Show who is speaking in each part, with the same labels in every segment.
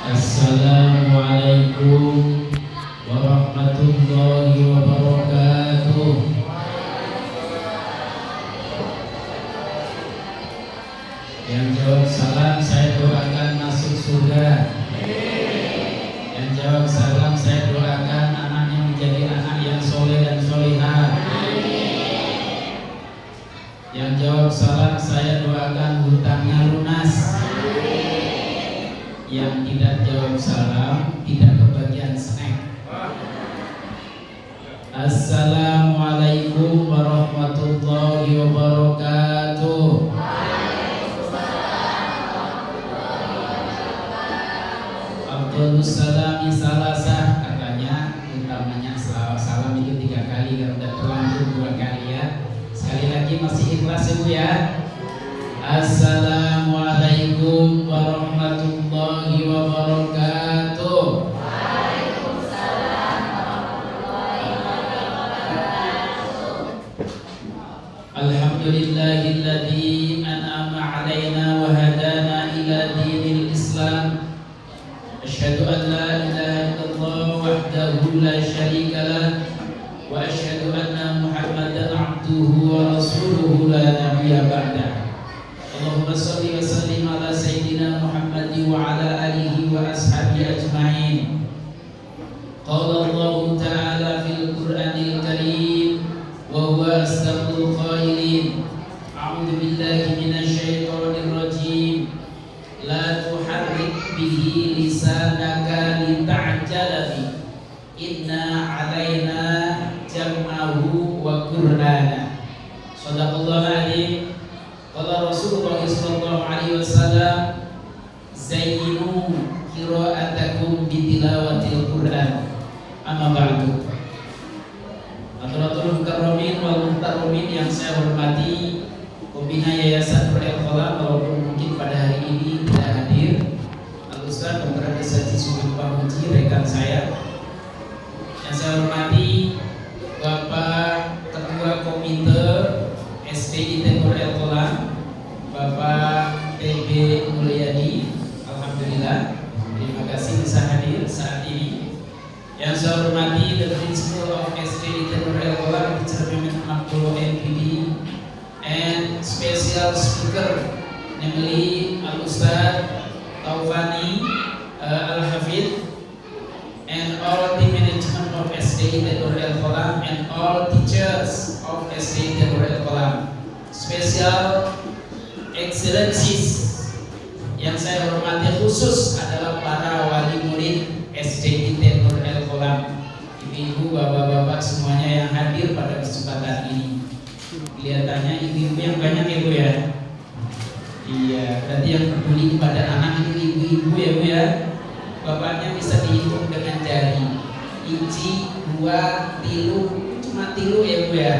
Speaker 1: Assalamualaikum warahmatullahi wabarakatuh. Yang jawab salam saya doakan masuk surga. Yang jawab salam saya doakan anaknya menjadi anak yang soleh dan solehah. Yang jawab salam saya doakan hutangnya lunas. Yang tidak jawab salam tidak kebagian snack. Assalamualaikum warahmatullahi wabarakatuh. Abdulus salami salasah, katanya utamanya salam itu 3 kali, kalau tidak terlanjur 2 kali ya. Sekali lagi masih ikhlas ibu ya. Assalamualaikum warahmatullahi wabarakatuh.
Speaker 2: Waalaikumsalam warahmatullahi wabarakatuh.
Speaker 1: Alhamdulillahilladzi an'ama 'alaina wa hadana ila dinil Islam. Asyhadu an la ilaha illallah wahdahu la syarika lah wa asyhadu anna Muhammadan 'abduhu wa rasuluhu la nabiyya ba'dah. Allahumma shalli wa sallim ala sayyidina Muhammad wa ala alihi wa ashabihi ajma'in. Qala Allah ta'ala fil Qur'anil Karim wa huwa asdaqul qailin. A'udzu billahi minasy syaithanir rajim. La tuharrik bihi lisanaka lita'jala bi. Inna 'alaina jam'ahu wa Qur'ana. Shadaqallahul 'azim. Qala Rasulullah sallallahu alaihi wasallam, zayyinu qira'atakum bitilawatil Qur'an. Amma ba'du. Hadratul mukarramin wal muhtaromin yang saya hormati, pembina Yayasan Nurul Qalam walaupun mungkin pada hari ini tidak hadir, Al-Ustaz Dr. Haji Sugeng Pamuji, rekan saya. Yang saya hormati Bapak Ketua Komite SDIT Nurul Qalam, Bapak TB Mulyadi, alhamdulillah, terima kasih bisa hadir saat ini. Yang saya hormati the Principal of SDIT Nurul Qalam, Teacher Mehmet Makbul MPD, and special speaker, namely Al-Ustaz Taufani Al-Hafidh, and all the management of SDIT Nurul Qalam and all teachers of SDIT Nurul Qalam. Special excellencies yang saya hormati khusus adalah para wali murid SDIT Nurul Qalam, ibu-ibu, bapak-bapak semuanya yang hadir pada kesempatan ini. Kelihatannya ibu-ibu yang banyak ya Bu ya. Iya, berarti yang peduli kepada anak itu ibu-ibu ya Bu ya. Bapaknya bisa dihitung dengan jari. Inci, 2, tilu, cuma tilu ya Bu ya.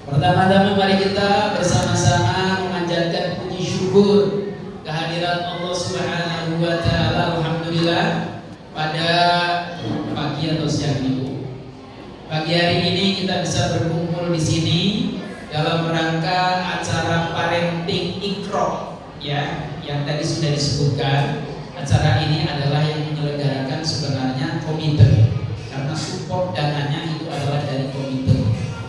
Speaker 1: Pertama-tama mari kita bersama-sama memanjatkan puji syukur kehadiran Allah Subhanahu wa taala. Alhamdulillah pada pagi atau siang ini. Pagi hari ini kita bisa berkumpul di sini dalam rangka acara parenting Iqra ya, yang tadi sudah disebutkan. Acara ini adalah yang menyelenggarakan sebenarnya komite, karena support dananya itu adalah dari komite.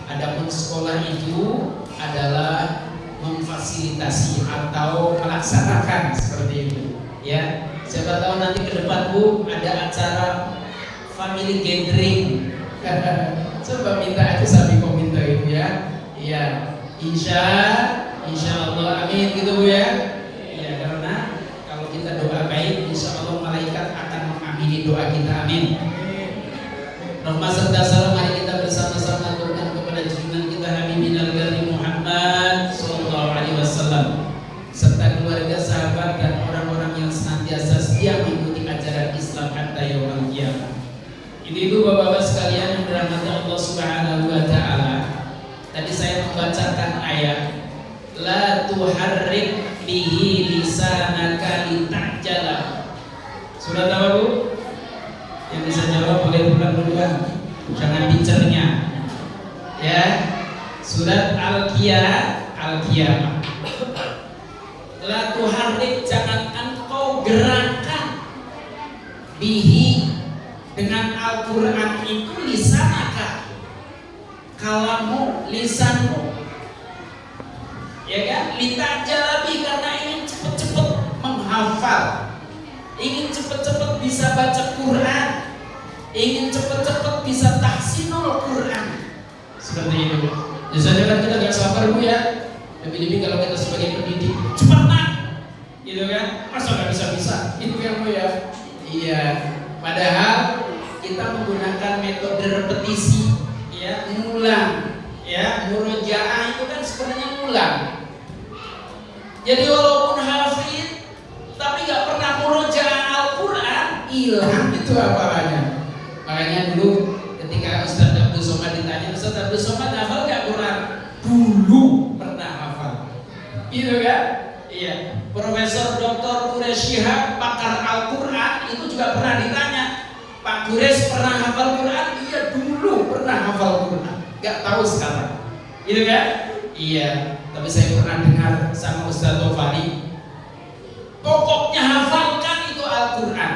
Speaker 1: Adapun sekolah itu adalah memfasilitasi atau melaksanakan seperti itu ya. Siapa tahu nanti ke depan Bu ada acara family gathering. Coba minta aja sampai komite itu ya. Iya, insya Allah amin gitu Bu ya. Iya, karena kalau kita doa baik, insya Allah malaikat akan mengamini doa kita, amin. Rahmat serta salam mari kita bersama-sama aturkan kepada junjungan kita Habibina Nabi Muhammad sallallahu alaihi wasallam serta keluarga, sahabat dan orang-orang yang senantiasa setia mengikuti ajaran Islam hatta yaumil qiyamah. Ibu-ibu, bapak-bapak sekalian yang dirahmati Allah Subhanahu wa taala. Tadi saya membacakan ayat la tuharrik bihi lisanaka lita'jala. Surat apa Bu? Yang bisa jawab boleh pulang duluan, jangan bicaranya ya. Surat Al-Qiyamah. La tuharrik, jangan engkau gerakan bihi dengan Al-Quran itu lisanaka, kalamu, lisanmu, ya kan? Litajalabi, karena ingin cepet-cepet menghafal, ingin cepet-cepet bisa baca Quran, ingin cepet-cepet bisa tahsinul Quran. Seperti itu. Biasanya kan kita gak sabar Bu ya. Lebih-lebih kalau kita sebagai pendidik, cepat nak, gitu kan? Masa gak bisa-bisa? Itu kan Bu ya. Iya. Padahal kita menggunakan metode repetisi, ya, ngulang, ya, murojaah itu kan sebenarnya ngulang. Jadi walaupun hafid, tapi gak pernah murojaah Al-Quran, hilang itu hafalannya. Makanya dulu ketika Ustaz Abdul Somad ditanya, Ustaz Abdul Somad hafal gak Quran? Dulu pernah hafal, gitu kan? Iya. Profesor Dr. Quraisy Shihab, pakar Al-Quran, itu juga pernah ditanya, Pak Quraisy pernah hafal Quran? Iya, dulu pernah hafal Quran, gak tahu sekarang, gitu kan? Iya. Tapi saya pernah dengar sama Ustaz Tofari, pokoknya hafalkan itu Al-Quran,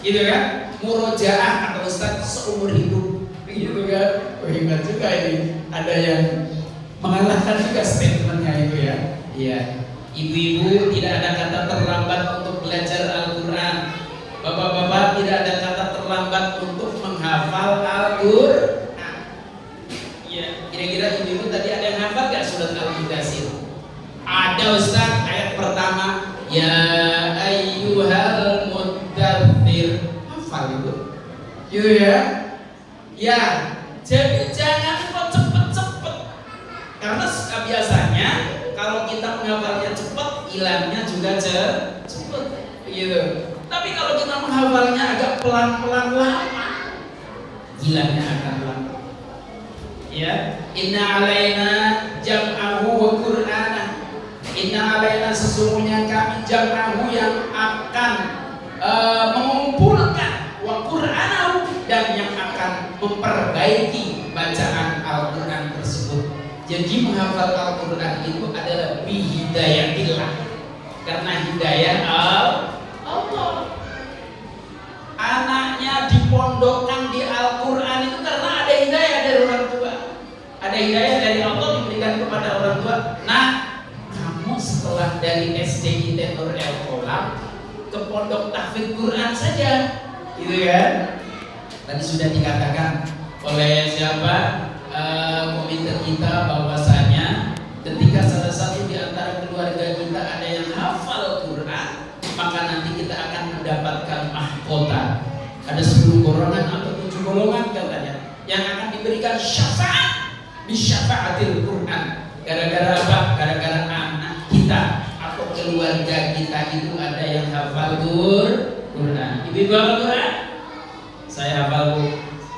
Speaker 1: gitu kan? Murojaah kata Ustaz seumur hidup, gitu kan? Oh, hebat juga ini, ada yang mengalahkan juga statementnya itu ya. Iya. Ibu-ibu, tidak ada kata terlambat untuk belajar Al-Quran. Bapak-bapak, tidak ada kata terlambat untuk menghafal Al-Quran. Iya. Kira-kira ibu-ibu tadi ada yang hafal gak surat Al-Mudaththir? Ada Ustaz, ayat pertama, ya ayyuhal muddaththir. Hafal itu? Iya ya. Ya, jadi jangan kok cepet-cepet. Karena biasanya kalau kita menghafalnya cepat, hilangnya juga cepat, gitu. Tapi kalau kita menghafalnya agak pelan-pelan lama, hilangnya akan lama. Ya, inna alaina jam'ahu wa qur'ana. Inna alaina, sesungguhnya kami jam'ahu yang akan mengumpulkan, wa qur'anahu, dan yang akan memperbaiki bacaan Al-Quran tersebut. Jadi menghafal Al-Quran itu adalah bihidayatillah, karena hidayah Allah. Anaknya dipondokkan di Al-Quran itu karena ada hidayah dari orang tua, ada hidayah dari Allah diberikan kepada orang tua. Nah, kamu setelah dari SD kita Nur El Kolam ke pondok tahfidz Quran saja, gitu kan? Tadi sudah dikatakan oleh siapa? Komentar kita bahwasanya ketika salah satu di antara keluarga kita ada yang hafal Quran, maka nanti kita akan mendapatkan mahkota. Ada 10 golongan atau 7 golongan katanya yang akan diberikan syafaat di syafaatil Quran. Gara-gara apa? Gara-gara anak kita atau keluarga kita itu ada yang hafal Quran. Ibu-ibu hafal Quran? Saya hafal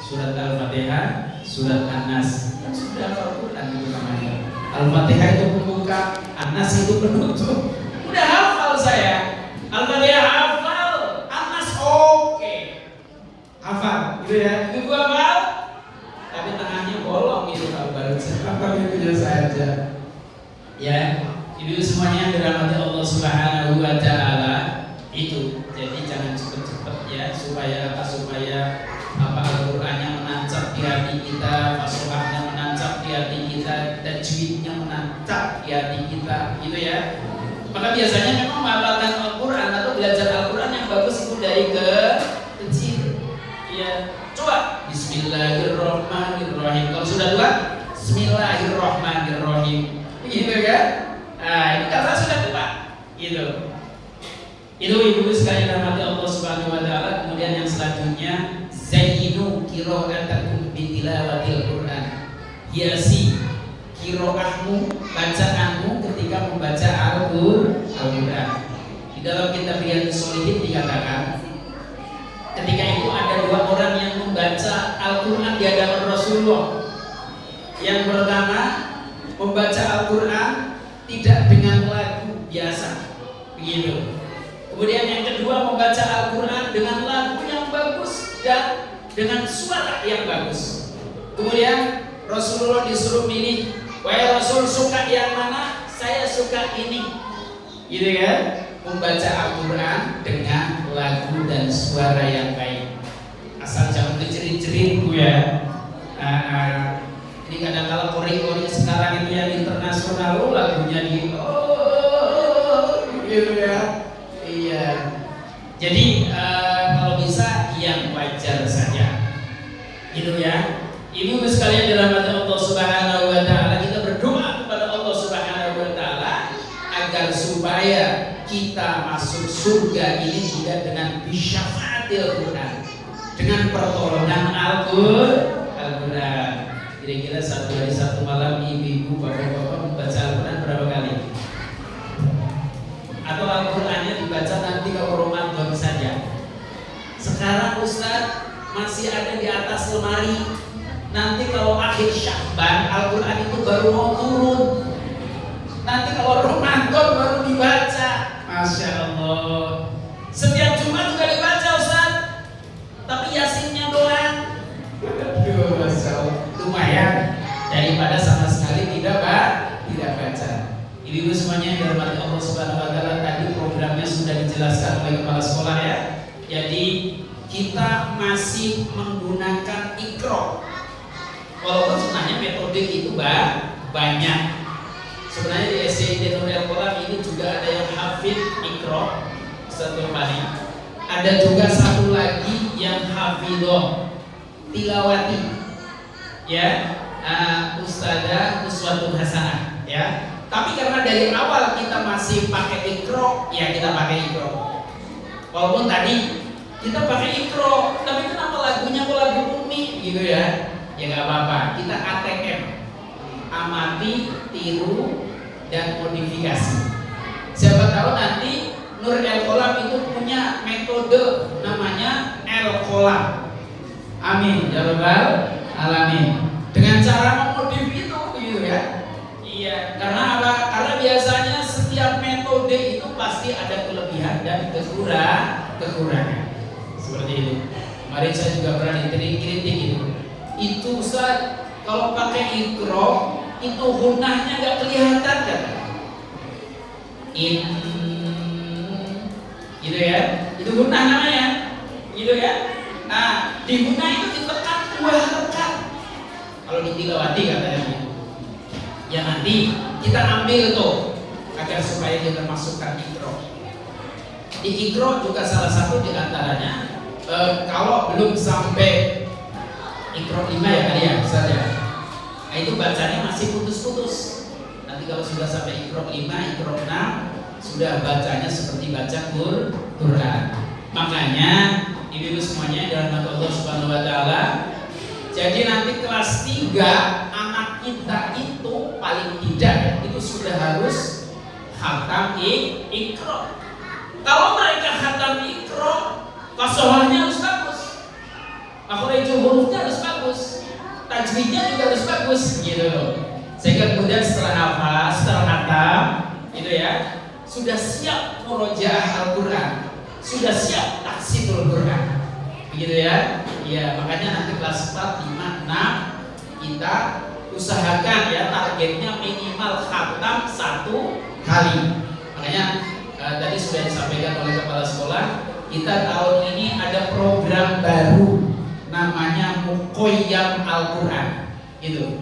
Speaker 1: surat Al-Fatihah, surat An-Nas, kan sudah hafal Quran itu namanya. Al-Fatihah itu pembuka, An-Nas itu penutup. Udah hafal saya. Al-Fatihah hafal, An-Nas oke. Hafal, gitu ya. Itu gua hafal. Tapi tengahnya bolong itu kalau baru hafal itu saja. Ya, itu semuanya dirahmati Allah Subhanahu wa taala. Itu. Jadi jangan cepet-cepet ya, supaya Al-Qur'annya menancap di hati kita, fasohahnya menancap di hati kita, dan juidnya menancap di hati kita, gitu ya. Maka biasanya memang menghafalkan Al-Qur'an atau belajar Al-Qur'an yang bagus itu dari kecil. Ya, coba Bismillahirrahmanirrahim. Kalau sudah tua, Bismillahirrahmanirrahim. Gitu kan? Nah, ini karena sudah tua, gitu. Itu ibu sekalian rahmati Allah Subhanahu wa taala. Kemudian yang selanjutnya, zayyinu qira'atakum bitilawatil Quran. Hiasi qiraahmu, bacaanmu ketika membaca Al-Quran. Di dalam kitab Riyadhus Shalihin dikatakan, ketika itu ada 2 orang yang membaca Al-Quran di hadapan Rasulullah. Yang pertama, membaca Al-Quran tidak dengan lagu biasa, begitu. Kemudian yang kedua, membaca Al-Quran dengan lagu yang bagus dan dengan suara yang bagus. Kemudian Rasulullah disuruh milih, wahai Rasul suka yang mana? Saya suka ini, gitu kan? membaca Al-Quran dengan lagu dan suara yang baik. Asal jangan jerit-jerit Bu ya. Ini kadang-kala kori-kori sekarang itu yang internasional lagunya gitu ya. Iya. Jadi kalau bisa yang wajar saja. Gitu ya. Ibu sekalian dirahmati Allah Subhanahu wa taala, kita berdoa kepada Allah Subhanahu wa taala agar supaya kita masuk surga ini tidak dengan bisyafaatil Quran, dengan pertolongan Al-Quran. Kira-kira satu hari satu malam ibu-ibu bapak-bapak membaca Al-Quran berapa kali? Atau Al-Qurannya dibaca nanti kalau Ramadan saja? Sekarang Ustaz masih ada di atas lemari. Nanti kalau akhir Sya'ban Al-Quran itu baru mau turun. Nanti kalau Ramadan baru dibaca. Masya Allah. Setiap Jumat juga dibaca Ustaz, tapi Yasinnya doang. Aduh, Masya Allah. Lumayan daripada sama sekali tidak baca. Ibu semuanya yang dirahmati Allah Subhanahu wa taala, tadi programnya sudah dijelaskan oleh kepala sekolah ya. Jadi kita masih menggunakan Iqra. Walaupun sebenarnya metode itu banyak. Sebenarnya di SCID Nurul Al-Qalam ini juga ada yang hafid Iqra, satu kali. Ada juga satu lagi yang hafidhoh tilawati, ya, Ustadzah Uswatun Hasanah, ya. Tapi karena dari awal kita masih pakai Iqra, ya kita pakai Iqra. Walaupun tadi kita pakai Iqra, tapi kenapa lagunya kok lagu Umi gitu ya? Ya nggak apa-apa, kita ATM, amati, tiru, dan modifikasi. Siapa tahu nanti Nur Al-Qalam itu punya metode namanya Al-Qalam. Amin ya rabbal alamin. Dengan cara memodif itu gitu ya. Iya, karena apa? Karena biasanya setiap metode itu pasti ada kelebihan dan kekurangan. Seperti itu. Kemarin saya juga pernah dikritik gitu. Itu Ustaz, kalau pakai Iqra itu gunahnya nggak kelihatan kan? Gitu ya, itu gunah namanya, gitu ya. Nah, di gunah itu ditekan 2 rekat. Kalau di tilawati katanya gitu. Ya nanti kita ambil tuh agar supaya kita masukkan Iqra. Di Iqra juga salah satu diantaranya kalau belum sampai Iqra 5 ya kali ya saja. Nah itu bacanya masih putus-putus. Nanti kalau sudah sampai Iqra 5, Iqra 6 sudah bacanya seperti baca Quran. Makanya ibu-ibu semuanya dalam Allah Subhanahu wa taala. Jadi nanti kelas 3 anak kita itu paling tidak itu sudah harus khatam Iqra. Kalau mereka khatam Iqra, qasaahnya harus bagus. Makhrajul hurufnya harus bagus, tajwidnya juga harus bagus, gitu loh. Sehingga kemudian setelah hafal, setelah khatam, gitu ya, sudah siap murojaah Al-Quran, sudah siap taksirul Quran, begitu ya. Ya makanya nanti kelas 4, 5, 6 kita usahakan ya targetnya minimal khatam 1 kali. Makanya tadi sudah disampaikan oleh kepala sekolah, kita tahun ini ada program baru namanya Muqayyam Al-Quran. Gitu.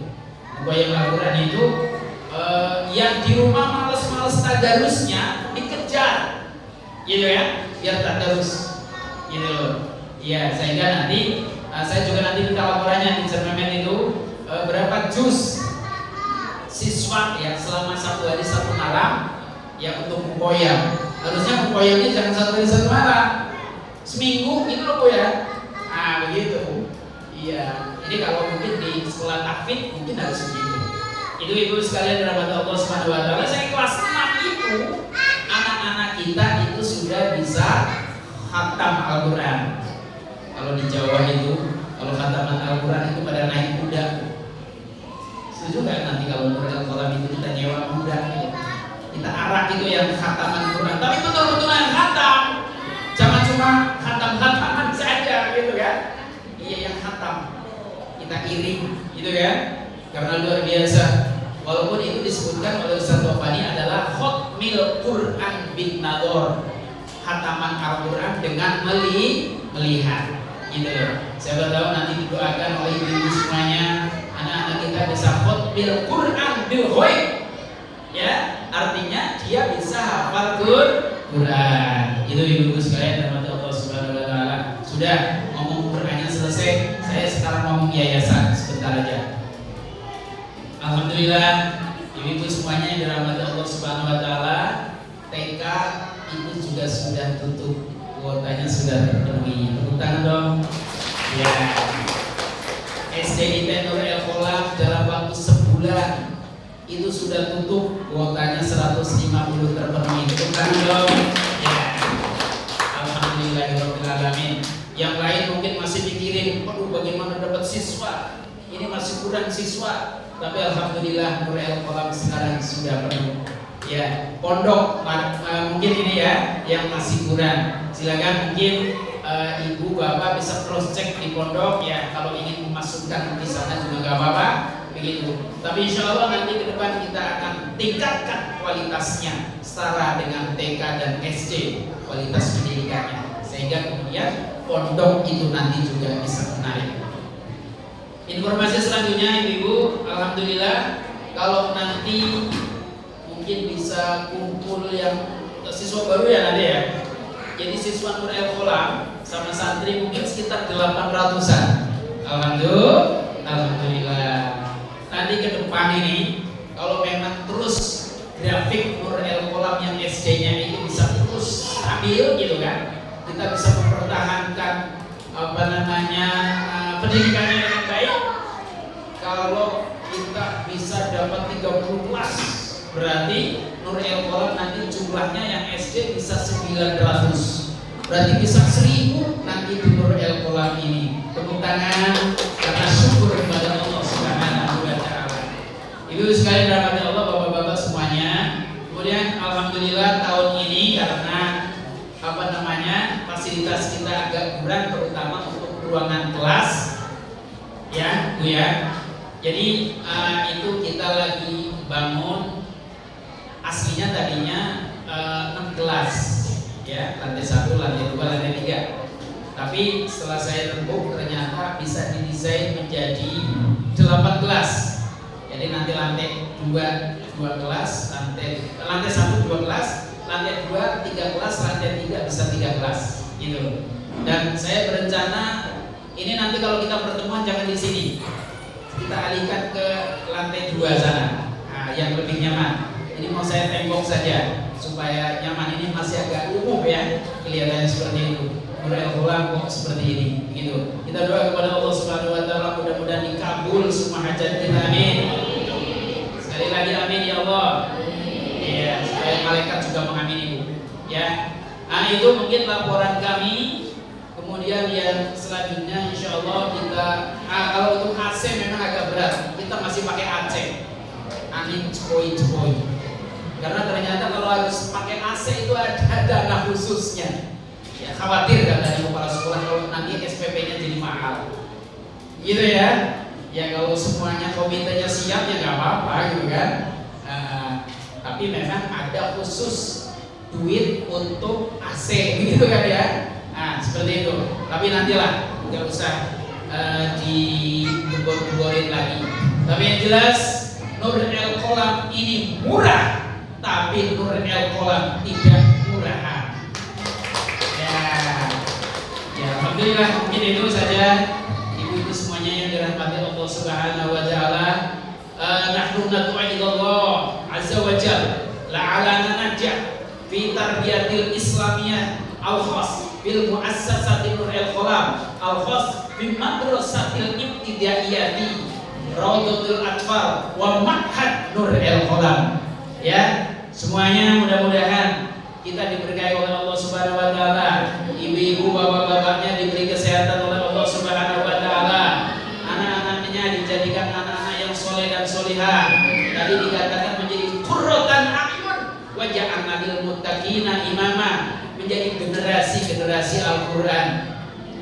Speaker 1: Muqayyam Al-Quran itu yang di rumah males-males tadarusnya dikejar, gitu ya, biar tadarus, gitu loh. Ya, sehingga nanti saya juga nanti minta laporannya di Cermemen itu berapa juz siswa ya selama 1 hari 1 malam ya untuk Muqayyam. Harusnya Muqayyamnya jangan 1 hari 1 malam, seminggu gitu loh Bu ya. Begitu. Iya. Jadi kalau mungkin di sekolah tahfidz mungkin harus begitu. Itu ibu sekalian dirahmati Allah Subhanahu wa taala. Saya kelas 6 itu anak-anak kita itu sudah bisa khatam Al-Quran. Kalau di Jawa itu kalau khataman Al-Quran itu pada naik kuda. Setuju nggak nanti kalau Nurul Al-Qalam itu kita nyewa kuda gitu. Kita arak itu yang khataman Quran. Tapi betul-betul yang khatam. Jangan cuma khatam-khataman saja gitu kan. Iya yang khatam. Kita iring gitu kan. Karena luar biasa Walaupun itu disebutkan oleh Ustaz Tofani adalah khatmil Quran bin nador, hataman Al-Quran dengan melihat. Gitu. Saya tahu nanti didoakan oleh ibu semuanya, anak-anak kita bisa khatmil Quran bil ghaib. Ya, artinya dia bisa hafal Quran. Itu ibu sekalian dan Allah Subhanahu wa taala. Sudah ngomong Qurannya selesai, saya sekarang ngomong yayasan sebentar aja. Alhamdulillah, ibu semuanya yang dirahmati Allah Subhanahu wa taala, TK itu juga sudah tutup, kuotanya sudah terpenuhi. Tepuk tangan dong. Ya. SD di Nur El Kholam dalam waktu sebulan itu sudah tutup, kuotanya 150 terpenuhi. Tepuk tangan dong. Ya. Alhamdulillahirabbil alamin. Yang lain mungkin masih mikirin, aduh bagaimana dapat siswa? Ini masih kurang siswa. Tapi alhamdulillah Nur El Kholam sekarang sudah penuh. Ya, pondok mungkin ini ya yang masih kurang. Silakan mungkin ibu bapak bisa cross check di pondok ya, kalau ingin memasukkan di sana juga nggak apa-apa begitu. Tapi insya Allah nanti ke depan kita akan tingkatkan kualitasnya setara dengan TK dan SD kualitas pendidikannya, sehingga kemudian pondok itu nanti juga bisa menarik. Informasi selanjutnya ibu-ibu, alhamdulillah kalau nanti mungkin bisa kumpul yang siswa baru ya nanti ya. Jadi siswa Nur El Kholam sama santri mungkin sekitar 800-an. Alhamdulillah. Nanti ke depan ini kalau memang terus grafik Nur El Kholam yang SD-nya itu bisa terus stabil gitu kan, kita bisa mempertahankan pendidikannya dengan baik. Kalau kita bisa dapat 30 kelas, berarti Nur El Kholam nanti jumlahnya yang SD bisa 900, berarti bisa 1000 nanti di Nur El Kholam ini. Tepuk tangan karena syukur kepada Allah Subhanahu wa taala. Ibu sekalian rahmati Allah, bapak-bapak semuanya. Kemudian alhamdulillah tahun ini karena fasilitas kita agak kurang, terutama untuk ruangan kelas ya Bu ya. Jadi itu kita lagi bangun, aslinya tadinya 6 kelas ya, lantai 1, lantai 2, lantai 3. Tapi setelah saya rembuk ternyata bisa didesain menjadi 8 kelas. Jadi nanti lantai 2 kelas, lantai 1 2 kelas, lantai 2 3 kelas, lantai 3 bisa 3 kelas gitu. Dan saya berencana ini nanti kalau kita pertemuan jangan di sini, kita alihkan ke lantai 2 sana, yang lebih nyaman. Ini mau saya tembok saja supaya nyaman. Ini masih agak umum ya, kelihatannya seperti itu. Nur El Kholam kok seperti ini, gitu. Kita doa kepada Allah Subhanahu Wa Taala mudah-mudahan dikabul semua hajat kita, amin. Sekali lagi amin ya Allah. Iya, supaya malaikat juga mengamini Bu. Ya, itu mungkin laporan kami. Kemudian yang selanjutnya insya Allah kita kalau untuk AC memang agak berat, kita masih pakai AC, angin cepoi-cepoi. Karena ternyata kalau harus pakai AC itu ada dana khususnya. Ya, khawatir kan dari kepala sekolah kalau nanti SPP-nya jadi mahal. Gitu ya. Ya kalau semuanya komitenya siap ya nggak apa-apa gitu kan. Tapi memang ada khusus duit untuk AC gitu kan ya. Seperti itu. Tapi nantilah, nggak usah digor-gorin lagi. Tapi yang jelas Nur El Kholam ini murah, tapi Nur El Kholam tidak murahan. Ya, alhamdulillah mungkin itu saja ibu-ibu semuanya yang dirahmati Allah Subhanahu Wa Taala. Nahnu nad'u ilallah azza wa jalla la'alana najah fi tarbiyatil islamiyah al-khas bil muassasati Nur El Kholam al-khas bi madrasatil ibtidaiyati Raudhatul Atfal wa Ma'had Nur El Kholam. Ya, semuanya mudah-mudahan kita diberkahi oleh Allah Subhanahu Wa Taala, ibu-ibu bapak-bapaknya diberi kesehatan oleh Allah Subhanahu Wa Taala, anak-anaknya dijadikan anak-anak yang soleh dan solihah. Tadi dikatakan menjadi qurratan a'yun wa ja'alna lil muttaqina imama, menjadi generasi-generasi Al-Quran.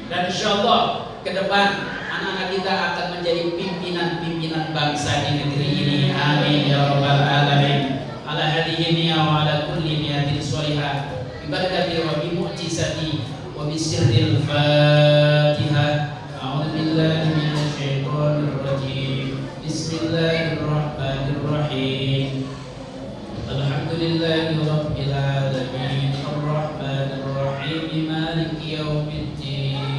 Speaker 1: Dan insyaallah ke depan anak-anak kita akan menjadi pimpinan-pimpinan bangsa di negeri ini. Amin ya rabbal alamin. Ala hadhihi niyya wa ala kulli niyatin shalihah. Bi barakati wa bi mu'jizati wa bi sirril Fatihah. A'udzu billahi minasy syaithanir rajim. Bismillahirrahmanirrahim. Alhamdulillahi rabbil alamin. Arrahmanir rahim. Maliki yaumiddin.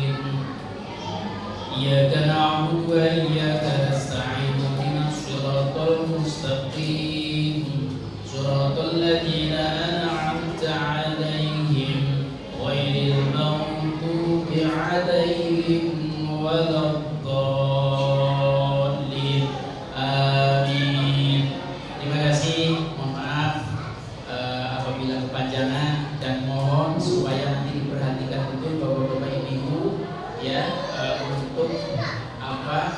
Speaker 1: Iyyaka na'budu wa iyyaka nasta'in. Ihdinas siratal mustaqim. Siratal ladzina an'amta 'alaihim ghairil maghdubi 'alaihim waladdallin. Amin. Terima kasih. Mohon maaf apabila kepanjangan, dan mohon supaya nanti diperhatikan betul Bapak-bapak Ibu ya, untuk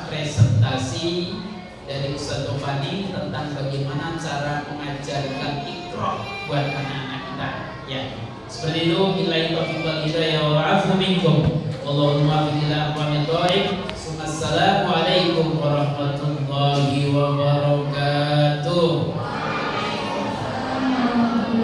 Speaker 1: presentasi dari Ustaz Taufani tentang bagaimana cara mengajarkan Iqra buat anak-anak kita ya. Seperti itu. Billahi taufiq wal hidayah wa afu minkum. Wallahu muwaffiq ila aqwamit thoriq. Assalamualaikum warahmatullahi wabarakatuh.